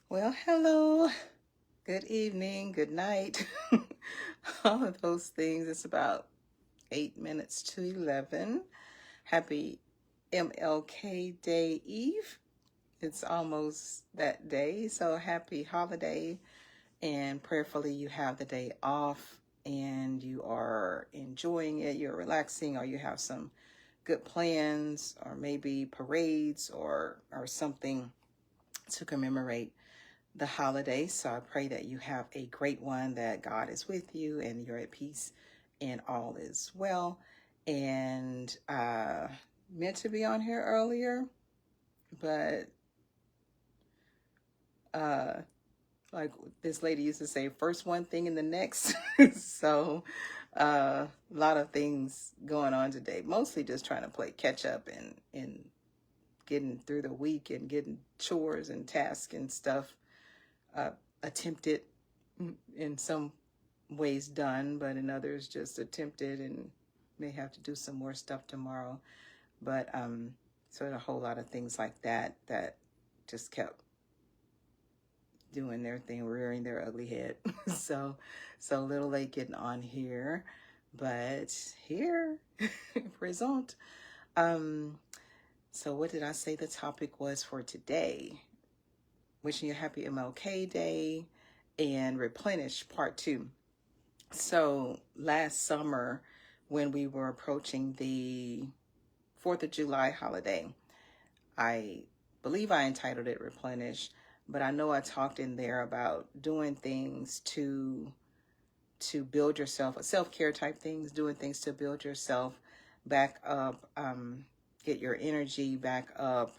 Well, hello, good evening, good night, all of those things. It's about 8 minutes to 11. Happy MLK Day Eve. It's almost that day, so happy holiday. And prayerfully, you have the day off and you are enjoying it, you're relaxing, or you have some good plans, or maybe parades or something to commemorate the holiday. So I pray that you have a great one, that God is with you and you're at peace and all is well. And meant to be on here earlier, but uh, like this lady used to say, first one thing and the next. So a lot of things going on today, mostly just trying to play catch up and getting through the week and getting chores and tasks and stuff uh, attempted, in some ways done, but in others just attempted, and may have to do some more stuff tomorrow. But so a whole lot of things like that just kept doing their thing, rearing their ugly head. So a little late getting on here, but here, present. Um, so what did I say the topic was for today? Wishing you a happy MLK Day and Replenish Part 2. So last summer, when we were approaching the 4th of July holiday, I believe I entitled it Replenish, but I know I talked in there about doing things to build yourself, self-care type things, doing things to build yourself back up, get your energy back up.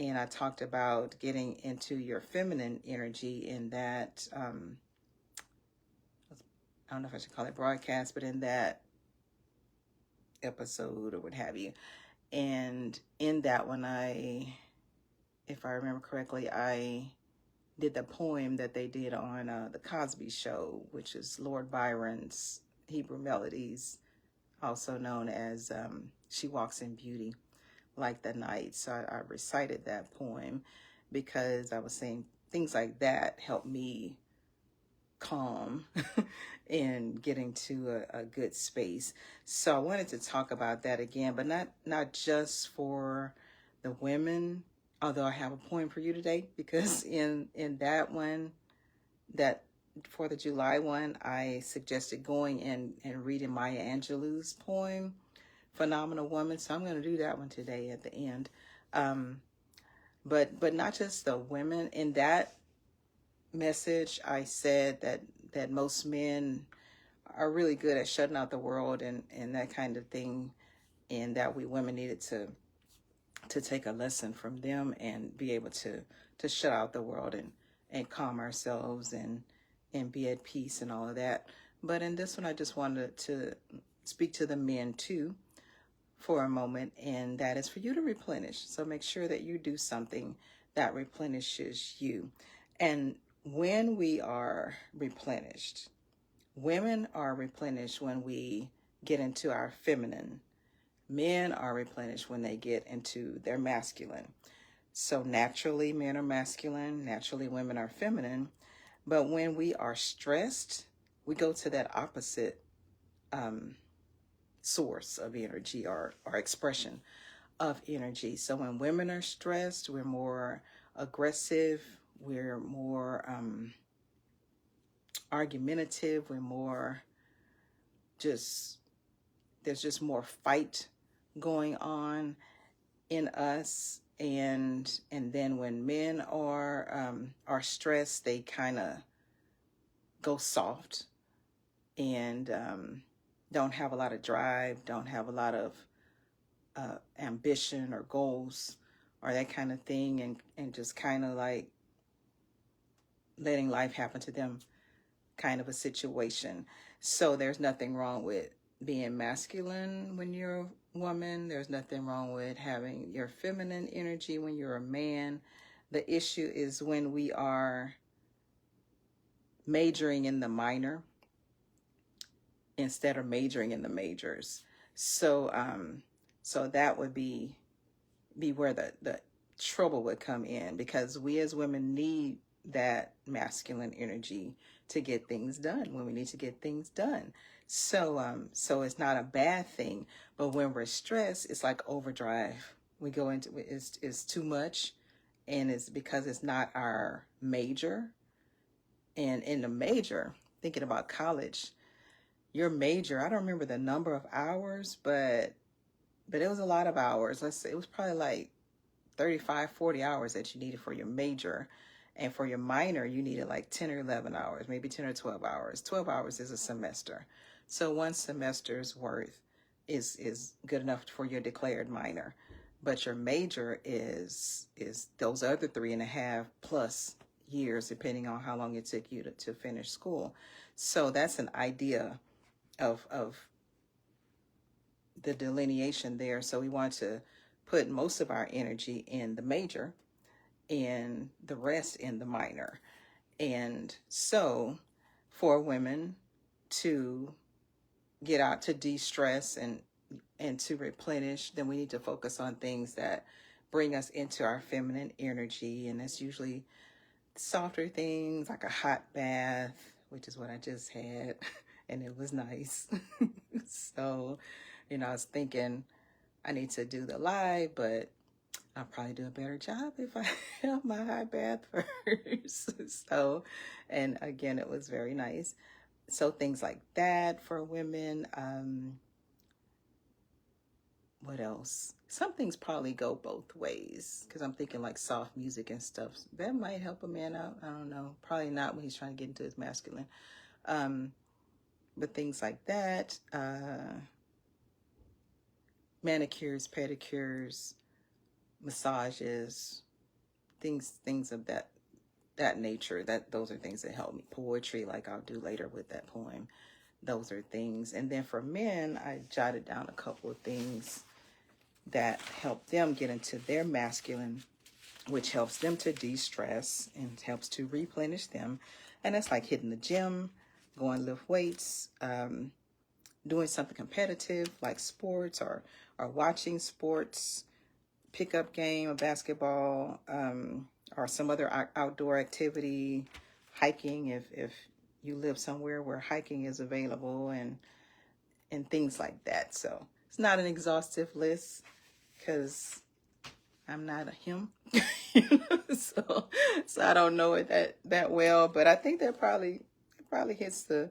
And I talked about getting into your feminine energy in that, I don't know if I should call it broadcast, but in that episode or what have you. And in that one, if I remember correctly, I did the poem that they did on the Cosby Show, which is Lord Byron's Hebrew Melodies, also known as She Walks in Beauty Like the Night. So I recited that poem because I was saying things like that help me calm and getting to a good space. So I wanted to talk about that again, but not just for the women, although I have a poem for you today, because in that one, that for the July one, I suggested going in and reading Maya Angelou's poem, Phenomenal Woman. So I'm going to do that one today at the end. But not just the women. In that message, I said that most men are really good at shutting out the world and that kind of thing, and that we women needed to take a lesson from them and be able to shut out the world and calm ourselves and be at peace and all of that. But in this one, I just wanted to speak to the men too for a moment, and that is for you to replenish. So make sure that you do something that replenishes you. And when we are replenished, women are replenished when we get into our feminine. Men are replenished when they get into their masculine. So naturally, men are masculine. Naturally, women are feminine. But when we are stressed, we go to that opposite source of energy or expression of energy. So when women are stressed, we're more aggressive, we're more argumentative, we're more just, there's just more fight going on in us. And then when men are stressed, they kind of go soft and don't have a lot of drive, don't have a lot of ambition or goals or that kind of thing, and just kind of like letting life happen to them kind of a situation. So there's nothing wrong with being masculine when you're a woman. There's nothing wrong with having your feminine energy when you're a man. The issue is when we are majoring in the minor instead of majoring in the majors. So so that would be where the trouble would come in, because we as women need that masculine energy to get things done when we need to get things done. So it's not a bad thing, but when we're stressed, it's like overdrive. We go into it's too much, and it's because it's not our major. And in the major, thinking about college, your major, I don't remember the number of hours, but it was a lot of hours. Let's say it was probably like 35, 40 hours that you needed for your major. And for your minor, you needed like 10 or 11 hours, maybe 10 or 12 hours. 12 hours is a semester. So one semester's worth is good enough for your declared minor. But your major is those other 3.5 plus years, depending on how long it took you to finish school. So that's an idea of the delineation there. So we want to put most of our energy in the major and the rest in the minor. And so for women to get out to de-stress and to replenish, then we need to focus on things that bring us into our feminine energy. And that's usually softer things like a hot bath, which is what I just had, and it was nice. So, I was thinking I need to do the live, but I'll probably do a better job if I have my hot bath first. So, and again, it was very nice. So things like that for women. What else? Some things probably go both ways, because I'm thinking like soft music and stuff. That might help a man out. I don't know. Probably not when he's trying to get into his masculine. But things like that. Manicures, pedicures, massages, things of that nature. Those are things that help me. Poetry, like I'll do later with that poem. Those are things. And then for men, I jotted down a couple of things that help them get into their masculine, which helps them to de-stress and helps to replenish them. And that's like hitting the gym, going to lift weights, doing something competitive like sports or watching sports, pickup game, a basketball, or some other outdoor activity, hiking if you live somewhere where hiking is available, and things like that. So it's not an exhaustive list because I'm not a him. so I don't know it that well, but I think that probably hits the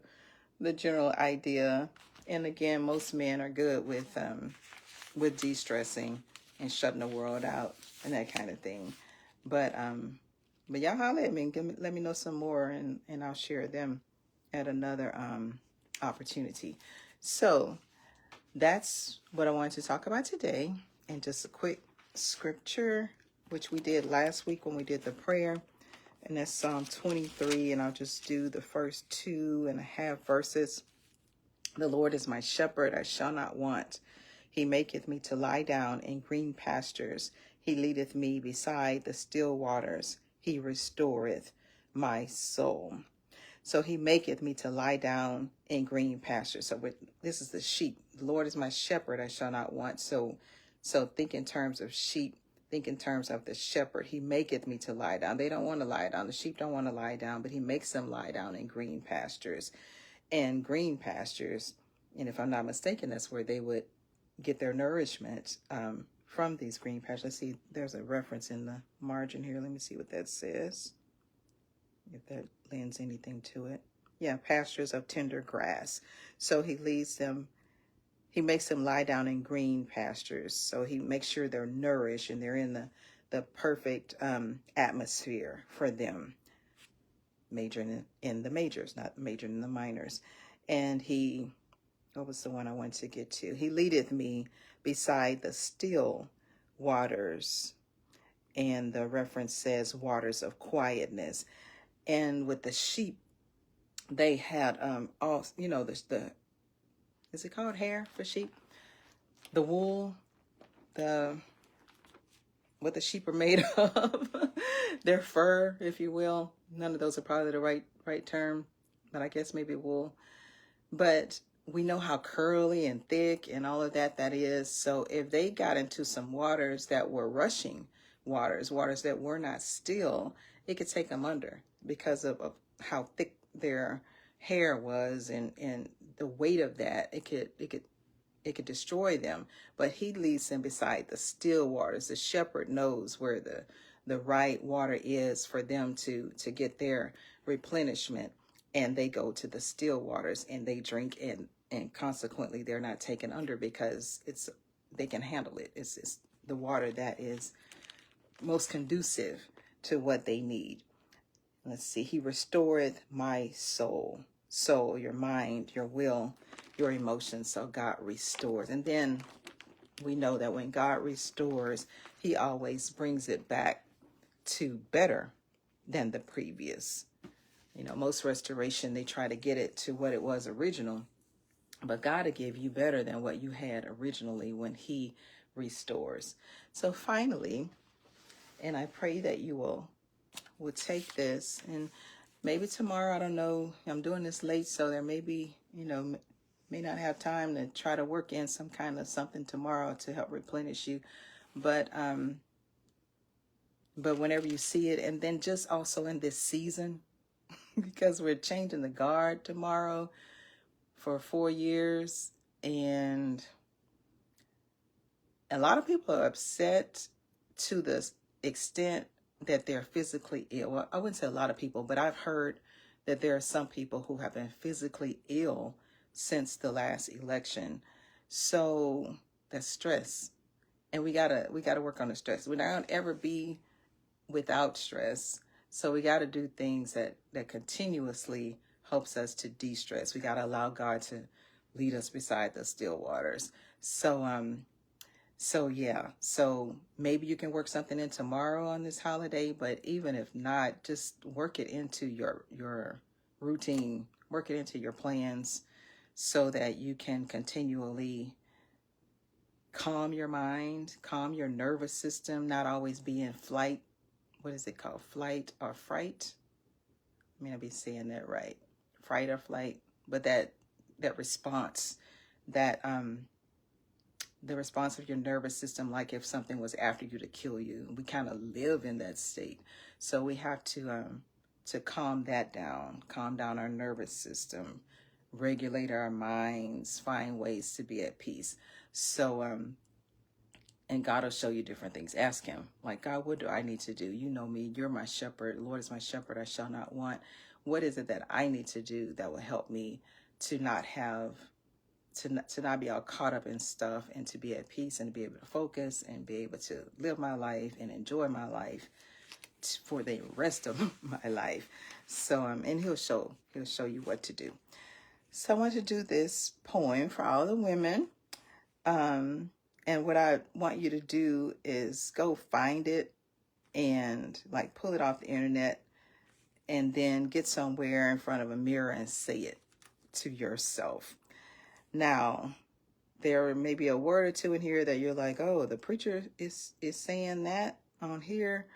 general idea. And again, most men are good with de-stressing and shutting the world out and that kind of thing. But y'all holler at me, let me know some more, and I'll share them at another opportunity. So that's what I wanted to talk about today. And just a quick scripture, which we did last week when we did the prayer. And that's Psalm 23. And I'll just do the first 2.5 verses. The Lord is my shepherd, I shall not want. He maketh me to lie down in green pastures. He leadeth me beside the still waters. He restoreth my soul. So he maketh me to lie down in green pastures. So this is the sheep. The Lord is my shepherd, I shall not want. So think in terms of sheep. Think in terms of the shepherd. He maketh me to lie down. They don't want to lie down. The sheep don't want to lie down, but he makes them lie down in green pastures. And green pastures, and if I'm not mistaken, that's where they would get their nourishment from these green pastures. Let's see, there's a reference in the margin here. Let me see what that says, if that lends anything to it. Yeah, pastures of tender grass. So he makes them lie down in green pastures. So he makes sure they're nourished and they're in the perfect atmosphere for them. Majoring in the majors, not majoring in the minors. And what was the one I wanted to get to? He leadeth me beside the still waters. And the reference says waters of quietness. And with the sheep, they had the is it called hair for sheep? The wool, what the sheep are made of, their fur, if you will. None of those are probably the right term, but I guess maybe wool. But we know how curly and thick and all of that is. So if they got into some waters that were rushing waters, waters that were not still, it could take them under because of how thick their hair was, and the weight of that, it could destroy them. But he leads them beside the still waters. The shepherd knows where the right water is for them to get their replenishment, and they go to the still waters and they drink, and consequently they're not taken under because they can handle it. It's the water that is most conducive to what they need. Let's see. He restoreth my soul, your mind, your will, your emotions. So God restores. And then we know that when God restores, he always brings it back to better than the previous. You know, most restoration, they try to get it to what it was original, but God will give you better than what you had originally when he restores. So finally, and I pray that you will take this, and maybe tomorrow, I don't know, I'm doing this late, so there may be, may not have time to try to work in some kind of something tomorrow to help replenish you. But whenever you see it, and then just also in this season, because we're changing the guard tomorrow for 4 years, and a lot of people are upset to the extent that they're physically ill. Well, I wouldn't say a lot of people, but I've heard that there are some people who have been physically ill since the last election. So that's stress. And we gotta work on the stress. We're not gonna ever be without stress. So we gotta do things that continuously helps us to de-stress. We gotta allow God to lead us beside the still waters. So yeah, so maybe you can work something in tomorrow on this holiday, but even if not, just work it into your routine, work it into your plans so that you can continually calm your mind, calm your nervous system, not always be in flight. What is it called? Flight or fright? I mean, I'll be saying that right. Fright or flight, but that response, that the response of your nervous system, like if something was after you to kill you. We kind of live in that state. So we have to calm that down, calm down our nervous system, regulate our minds, find ways to be at peace. So, and God will show you different things. Ask him, like, God, what do I need to do? You know me, you're my shepherd. The Lord is my shepherd, I shall not want. What is it that I need to do that will help me to not have to not be all caught up in stuff, and to be at peace, and to be able to focus and be able to live my life and enjoy my life for the rest of my life. So and he'll show you what to do. So I want to do this poem for all the women, and what I want you to do is go find it and like pull it off the internet, and then get somewhere in front of a mirror and say it to yourself. Now, there may be a word or two in here that you're like, oh, the preacher is saying that on here,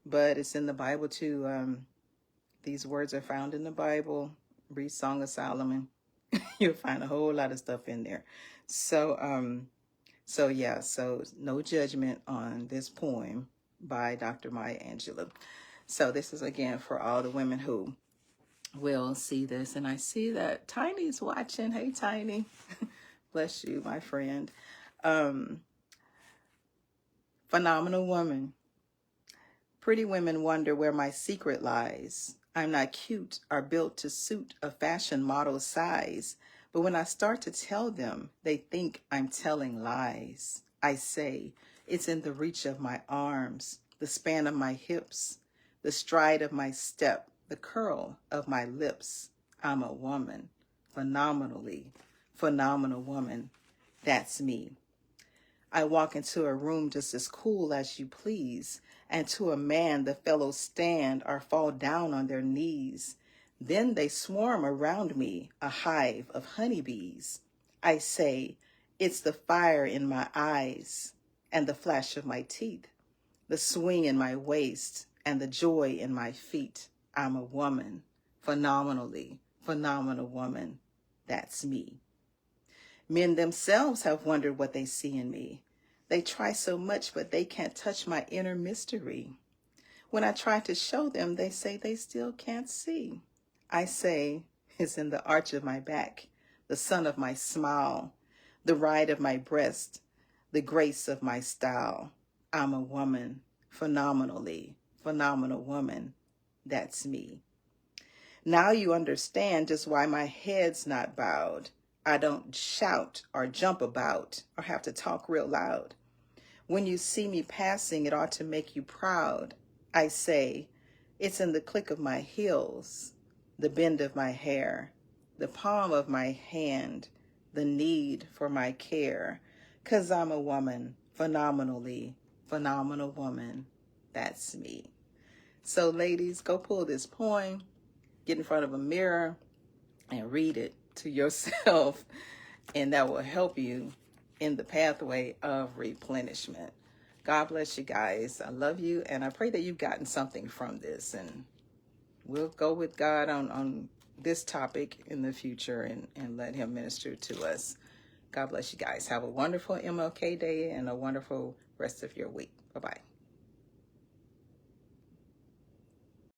but it's in the Bible too. These words are found in the Bible. Read Song of Solomon. You'll find a whole lot of stuff in there. So no judgment on this poem by Dr. Maya Angelou. So this is again for all the women who will see this. And I see that Tiny's watching. Hey, Tiny. Bless you, my friend. Phenomenal woman. Pretty women wonder where my secret lies. I'm not cute or built to suit a fashion model size. But when I start to tell them, they think I'm telling lies. I say, it's in the reach of my arms, the span of my hips, the stride of my step, the curl of my lips. I'm a woman, phenomenal woman. That's me. I walk into a room just as cool as you please, and to a man the fellows stand or fall down on their knees. Then they swarm around me, a hive of honeybees. I say, it's the fire in my eyes and the flash of my teeth, the swing in my waist and the joy in my feet. I'm a woman, phenomenal woman. That's me. Men themselves have wondered what they see in me. They try so much, but they can't touch my inner mystery. When I try to show them, they say they still can't see. I say, it's in the arch of my back, the sun of my smile, the ride of my breast, the grace of my style. I'm a woman, phenomenally, phenomenal woman. That's me. Now you understand just why my head's not bowed. I don't shout or jump about or have to talk real loud. When you see me passing, it ought to make you proud. I say, it's in the click of my heels, the bend of my hair, the palm of my hand, the need for my care. 'Cause I'm a woman, phenomenally, phenomenal woman. That's me. So ladies, go pull this poem, get in front of a mirror and read it to yourself, and that will help you in the pathway of replenishment. God bless you guys. I love you, and I pray that you've gotten something from this, and we'll go with God on this topic in the future and let him minister to us. God bless you guys. Have a wonderful MLK day and a wonderful rest of your week. Bye-bye.